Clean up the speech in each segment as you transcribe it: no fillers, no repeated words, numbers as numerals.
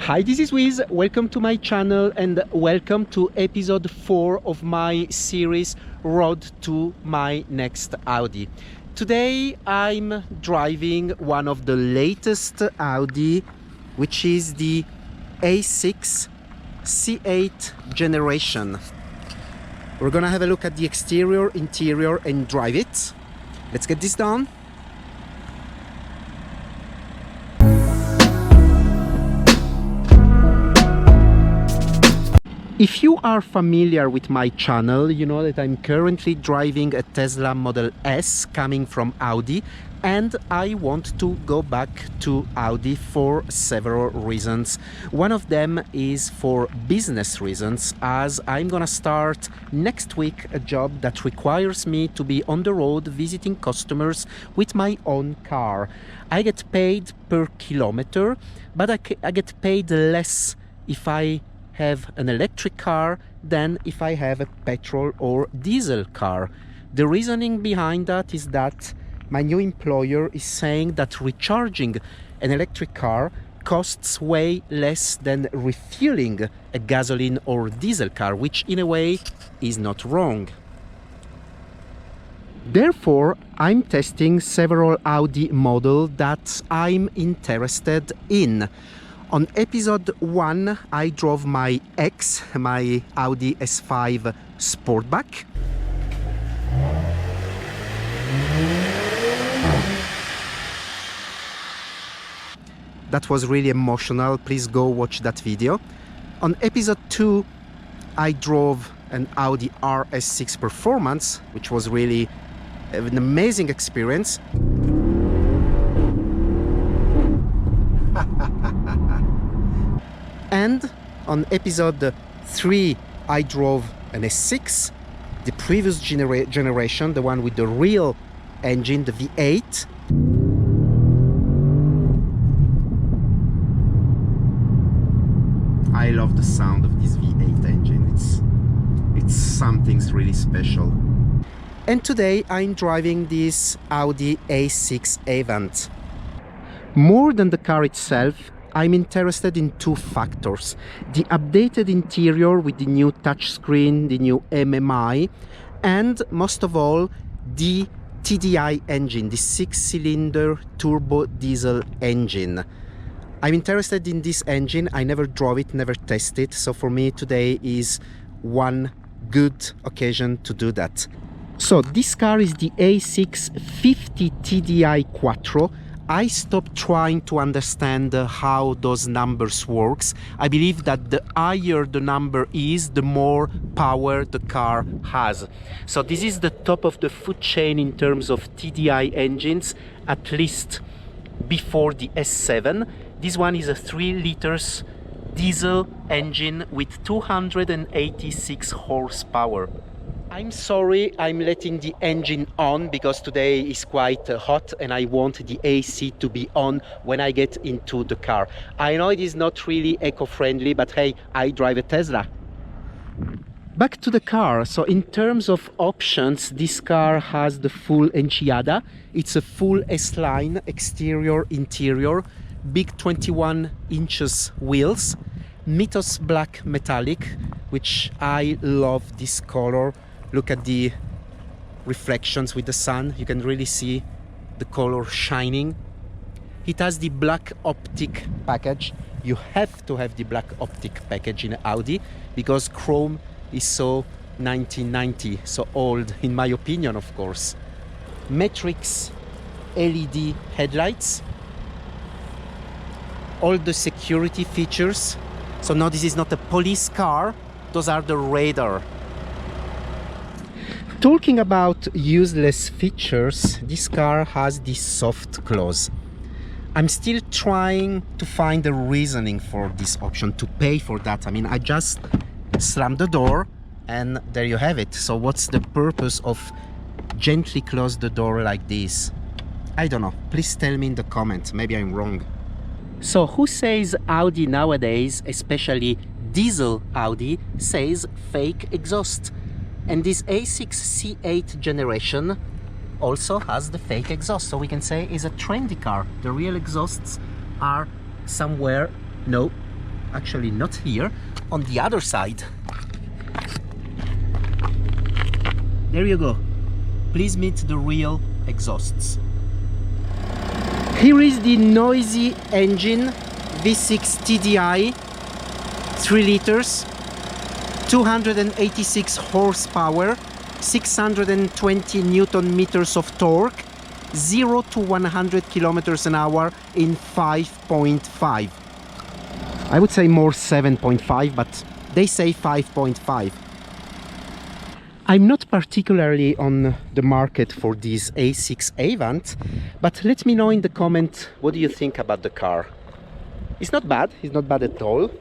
Hi, this is Wiz. Welcome to my channel and welcome to episode 4 of my series Road to My Next Audi. Today I'm driving one of the latest Audi, which is the A6 C8 generation. We're gonna have a look at the exterior, interior and drive it. Let's get this done. If you are familiar with my channel, you know that I'm currently driving a Tesla Model S coming from Audi, and I want to go back to Audi for several reasons. One of them is for business reasons, as I'm gonna start next week a job that requires me to be on the road visiting customers with my own car. I get paid per kilometer, but I get paid less if I have an electric car than if I have a petrol or diesel car. The reasoning behind that is that my new employer is saying that recharging an electric car costs way less than refueling a gasoline or diesel car, which in a way is not wrong. Therefore, I'm testing several Audi models that I'm interested in. On episode 1, I drove my X, my Audi S5 Sportback. That was really emotional. Please go watch that video. On episode 2, I drove an Audi RS6 Performance, which was really an amazing experience. And on episode 3, I drove an S6, the previous generation, the one with the real engine, the V8. I love the sound of this V8 engine. It's something really special. And today I'm driving this Audi A6 Avant. More than the car itself, I'm interested in two factors: the updated interior with the new touchscreen, the new MMI, and most of all, the TDI engine, the 6-cylinder turbo diesel engine. I'm interested in this engine. I never drove it, never tested, so for me today is one good occasion to do that. So this car is the A6 50 TDI Quattro. I stopped trying to understand how those numbers works. I believe that the higher the number is, the more power the car has. So this is the top of the food chain in terms of TDI engines, at least before the S7. This one is a 3 liters diesel engine with 286 horsepower. I'm sorry, I'm letting the engine on because today is quite hot and I want the AC to be on when I get into the car. I know it is not really eco-friendly, but hey, I drive a Tesla. Back to the car. So in terms of options, this car has the full Enchilada. It's a full S-line, exterior, interior, big 21 inches wheels, Mythos black metallic, which I love this color. Look at the reflections with the sun. You can really see the color shining. It has the black optic package. You have to have the black optic package in Audi because chrome is so 1990, so old in my opinion, of course. Matrix LED headlights. All the security features. So now this is not a police car. Those are the radar. Talking about useless features, this car has this soft close. I'm still trying to find a reasoning for this option, to pay for that. I mean, I just slammed the door and there you have it. So what's the purpose of gently close the door like this? I don't know. Please tell me in the comments. Maybe I'm wrong. So who says Audi nowadays, especially diesel Audi, says fake exhaust? And this A6 C8 generation also has the fake exhaust, so we can say is a trendy car. The real exhausts are somewhere, no, Actually, not here, on the other side. There you go. Please meet the real exhausts. Here is the noisy engine, V6 TDI, 3 liters, 286 horsepower, 620 Newton meters of torque, 0 to 100 kilometers an hour in 5.5. I would say more 7.5, but they say 5.5. I'm not particularly on the market for this A6 Avant, but let me know in the comment what do you think about the car. It's not bad at all.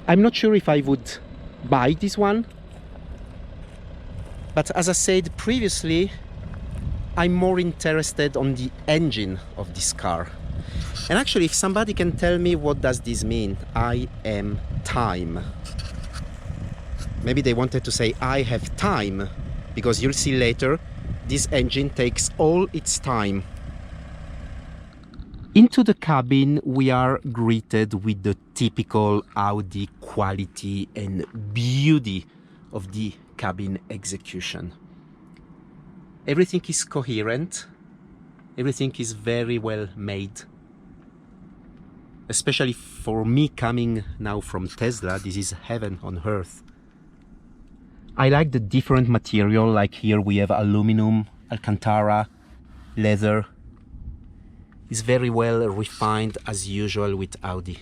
I'm not sure if I would buy this one, but as I said previously, I'm more interested on the engine of this car. And actually, if somebody can tell me what does this mean, I am time. Maybe they wanted to say I have time, because you'll see later, this engine takes all its time. Into the cabin we are greeted with the typical Audi quality and beauty of the cabin execution. Everything is coherent, everything is very well made. Especially for me coming now from Tesla, this is heaven on earth. I like the different material, like here we have aluminum, Alcantara, leather. It's very well refined as usual with Audi.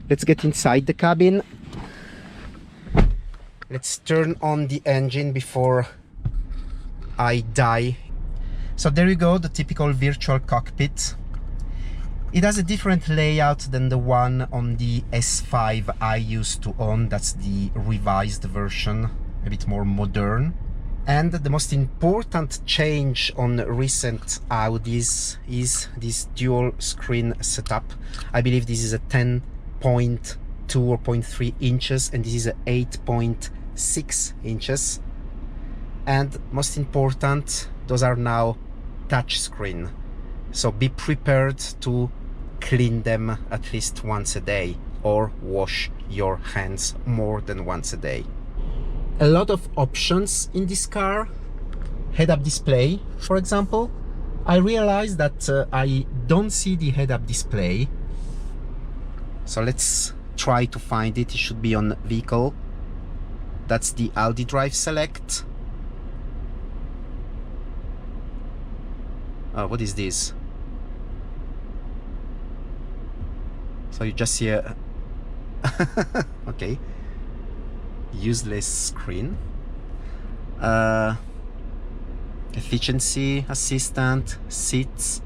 Let's get inside the cabin. Let's turn on the engine before I die. So there you go, the typical virtual cockpit. It has a different layout than the one on the S5 I used to own. That's the revised version, a bit more modern. And the most important change on recent Audis is this dual screen setup. I believe this is a 10.2 or 0.3 inches and this is a 8.6 inches. And most important, those are now touch screen. So be prepared to clean them at least once a day or wash your hands more than once a day. A lot of options in this car. Head-up display, for example. I realized that I don't see the head-up display. So let's try to find it. It should be on vehicle. That's the Audi Drive Select. What is this? So you just see a okay, useless screen. Efficiency assistant, seats,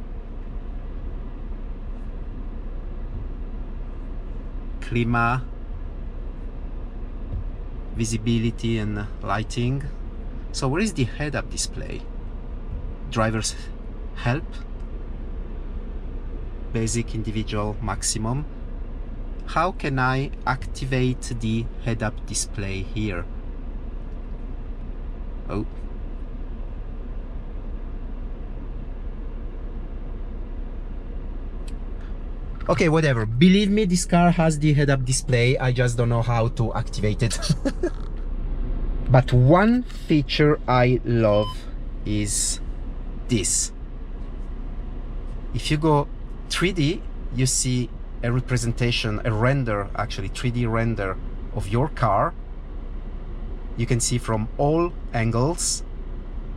clima, visibility and lighting. So where is the head-up display? Driver's help, basic, individual, maximum. How can I activate the head-up display here? Oh. Okay, whatever. Believe me, this car has the head-up display. I just don't know how to activate it. But one feature I love is this. If you go 3D, you see a representation, a render, actually 3D render of your car. You can see from all angles.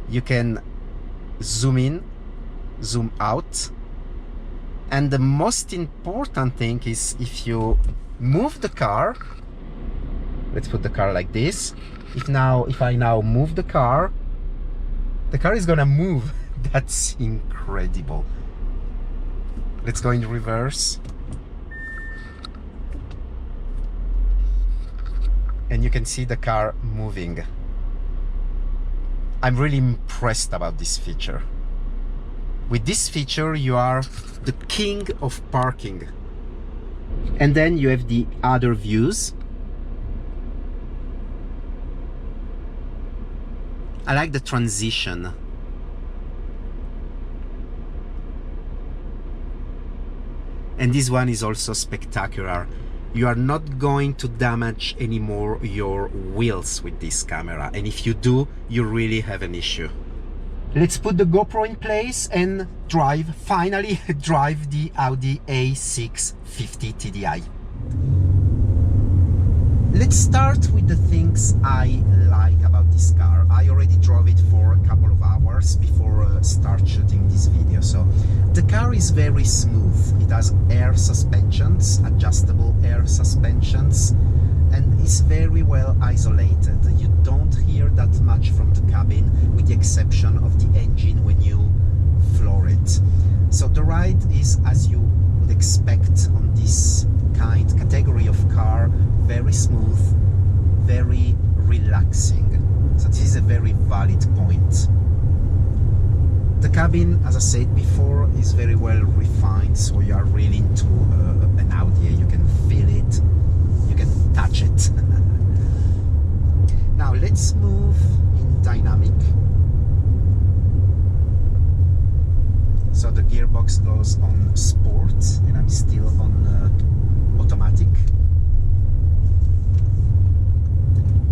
You can zoom in, zoom out. And the most important thing is if you move the car, let's put the car like this. If I now move the car is gonna move. That's incredible. Let's go in reverse. And you can see the car moving. I'm really impressed about this feature. With this feature, you are the king of parking. And then you have the other views. I like the transition. And this one is also spectacular. You are not going to damage anymore your wheels with this camera, and if you do, you really have an issue. Let's put the GoPro in place and finally drive the Audi A6 50 TDI. Let's start with the things I like about this car. I already drove it for a couple of hours before start shooting this video. So the car is very smooth. It has air suspensions, adjustable air suspensions, and is very well isolated. You don't hear that much from the cabin, with the exception of the engine when you floor it. So the ride is, as you would expect on this category of car, very smooth, very relaxing. So this is a very valid point. The cabin, as I said before, is very well refined, so you are really into an Audi. You can feel it, you can touch it. Now let's move in dynamic. So the gearbox goes on sport and I'm still on automatic.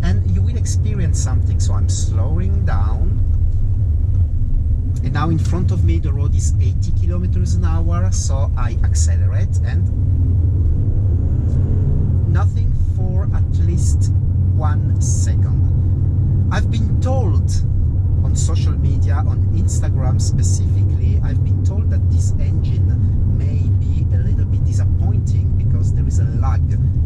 And you will experience something. So I'm slowing down. And now in front of me the road is 80 kilometers an hour. So I accelerate and nothing for at least 1 second. I've been told on social media, on Instagram specifically, I've been told that this engine may be a little bit disappointing because there is a lag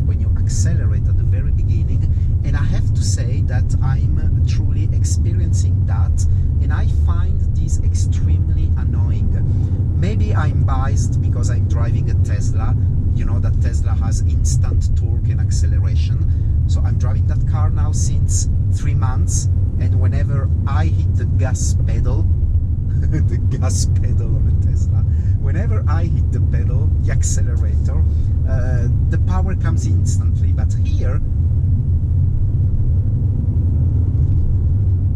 when you accelerate at the very beginning, and I have to say that I'm truly experiencing that, and I find this extremely annoying. Maybe I'm biased because I'm driving a Tesla. You know that Tesla has instant torque and acceleration. So I'm driving that car now since 3 months, and whenever I hit the gas pedal, the gas pedal of a Tesla, whenever I hit the pedal, the accelerator, the power comes instantly. But here,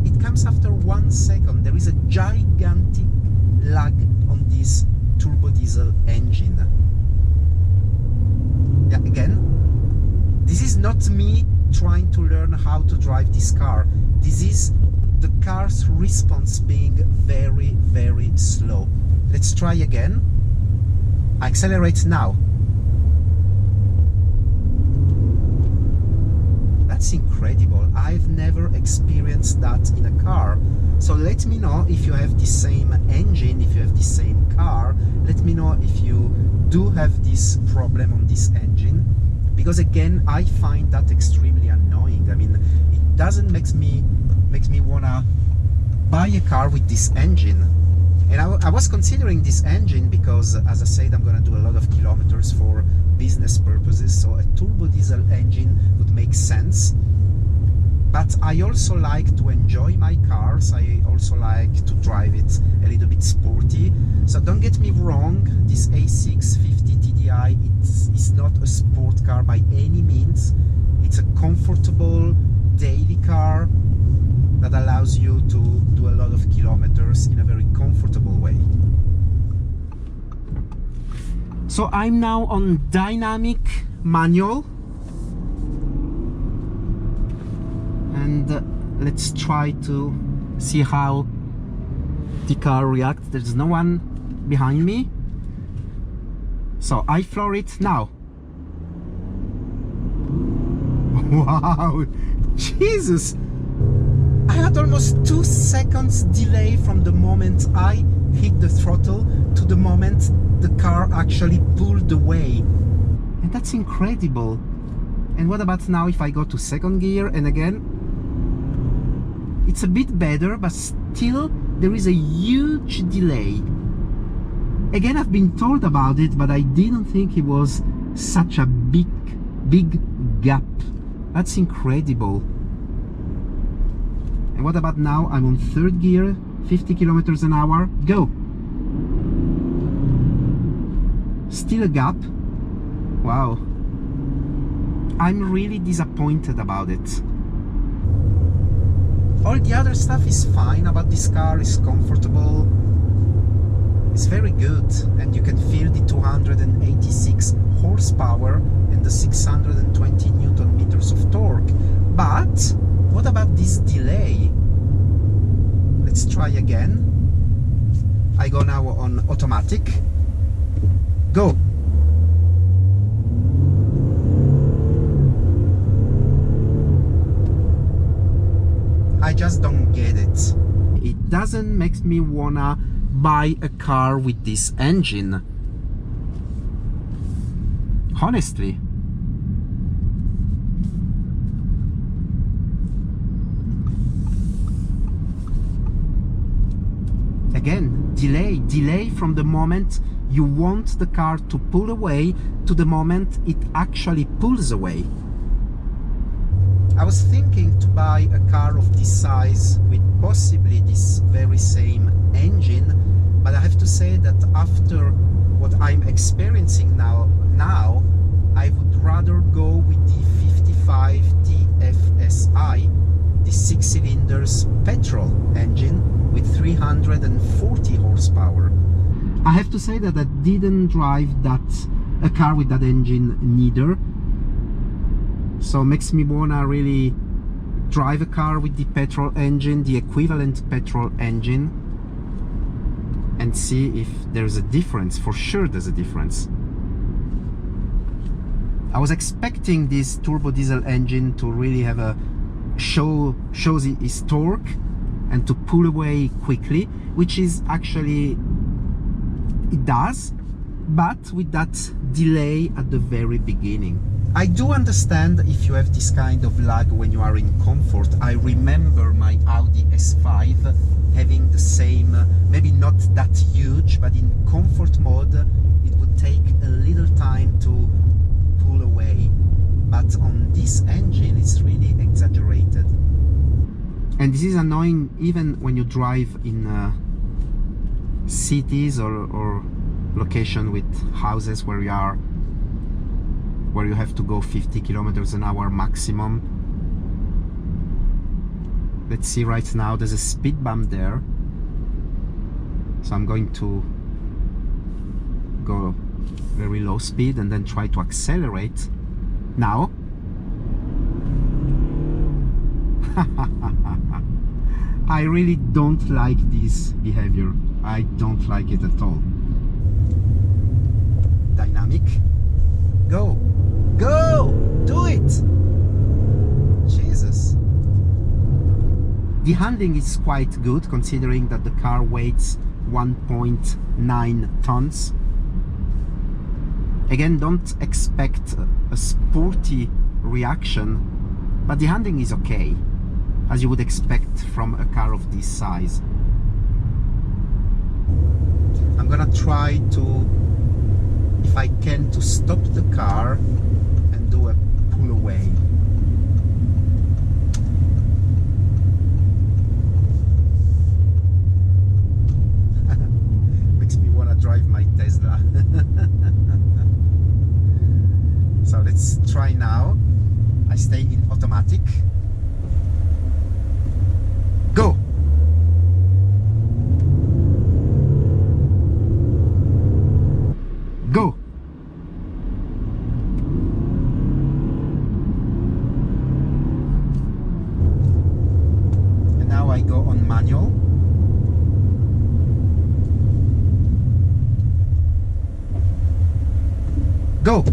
it comes after 1 second. There is a gigantic lag on this turbo diesel engine. Yeah, again, this is not me trying to learn how to drive this car. This is the car's response being very, very slow. Let's try again. I accelerate now. That's incredible. I've never experienced that in a car. So let me know if you have the same engine, if you have the same car. Let me know if you do have this problem on this engine, because again, I find that extremely annoying. I mean, it doesn't makes me wanna buy a car with this engine. And I was considering this engine because, as I said, I'm gonna do a lot of kilometers for business purposes, so a turbo diesel engine would make sense. But I also like to enjoy my cars. I also like to drive it a little bit sporty. So don't get me wrong, this A6 50 TDI is not a sport car by any means. It's a comfortable daily car that allows you to do a lot of kilometers in a very comfortable way. So I'm now on dynamic manual. And let's try to see how the car reacts. There's no one behind me, so I floor it now. Wow, Jesus! I had almost 2 seconds delay from the moment I hit the throttle to the moment the car actually pulled away, and that's incredible. And what about now if I go to second gear, and again it's a bit better, but still there is a huge delay. Again, I've been told about it, but I didn't think it was such a big gap. That's incredible. And what about now? I'm on third gear, 50 kilometers an hour, go. Still a gap. Wow. I'm really disappointed about it. All the other stuff is fine about this car, is comfortable. is very good, and you can feel the 286 horsepower and the 620 Newton meters of torque. But what about this delay? Let's try again. I go now on automatic. Go. I just don't get it. It doesn't make me wanna buy a car with this engine. Honestly. Again, delay from the moment you want the car to pull away to the moment it actually pulls away. I was thinking to buy a car of this size with possibly this very same engine, but I have to say that after what I'm experiencing now I would rather go with the 55 TFSI, the 6 cylinders petrol engine with 340 horsepower. I have to say that I didn't drive a car with that engine neither, so it makes me wanna really drive a car with the petrol engine, the equivalent petrol engine, and see if there's a difference. For sure there's a difference. I was expecting this turbo diesel engine to really have a shows its torque and to pull away quickly, which is actually, it does, but with that delay at the very beginning. I do understand if you have this kind of lag when you are in comfort. I remember my Audi S5 having the same, maybe not that huge, but in comfort mode it would take a little time to pull away, but on this engine it's really exaggerated. And this is annoying even when you drive in cities or location with houses where you have to go 50 kilometers an hour maximum. Let's see, right now there's a speed bump there, so I'm going to go very low speed and then try to accelerate now. I really don't like this behavior. I don't like it at all. Dynamic. Go! Go! Do it! Jesus. The handling is quite good considering that the car weighs 1.9 tons. Again, don't expect a sporty reaction, but the handling is okay, as you would expect from a car of this size. I'm gonna try to, if I can, to stop the car and do a pull away. Makes me wanna drive my Tesla. So let's try now. I stay in automatic. Go! Go! And now I go on manual. Go!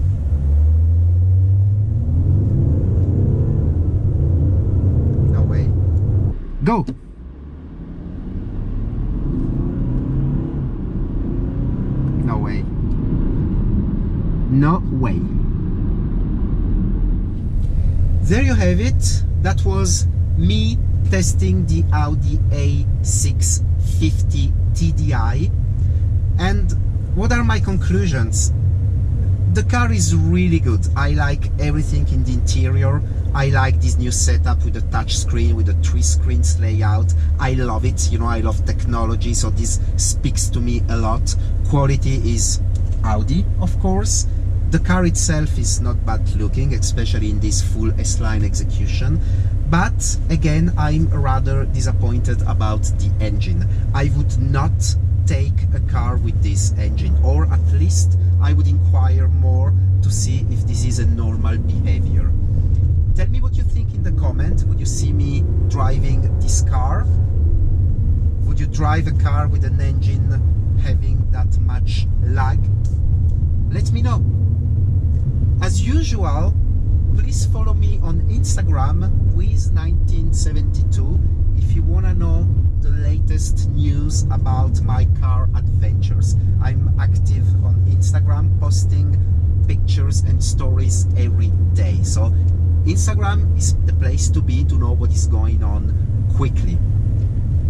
No way. Go! No way. No way. There you have it. That was me testing the Audi A650 TDI. And what are my conclusions? The car is really good. I like everything in the interior. I like this new setup with the touch screen, with the 3 screens layout. I love it. You know, I love technology, so this speaks to me a lot. Quality is Audi, of course. The car itself is not bad looking, especially in this full S-Line execution. But again, I'm rather disappointed about the engine. I would not take a car with this engine, or at least I would inquire more to see if this is a normal behavior. Tell me what you think in the comment. Would you see me driving this car? Would you drive a car with an engine having that much lag? Let me know. As usual, please follow me on Instagram, Wiz1972, if you want to know the latest news about my car adventures. I'm active on Instagram, posting pictures and stories every day. So Instagram is the place to be to know what is going on quickly.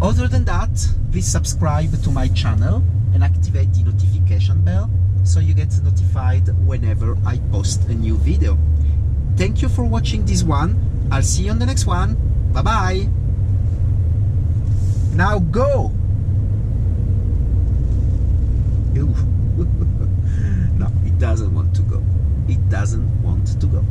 Other than that, please subscribe to my channel and activate the notification bell so you get notified whenever I post a new video. Thank you for watching this one. I'll see you on the next one. Bye bye. Now go. No, it doesn't want to go. It doesn't want to go.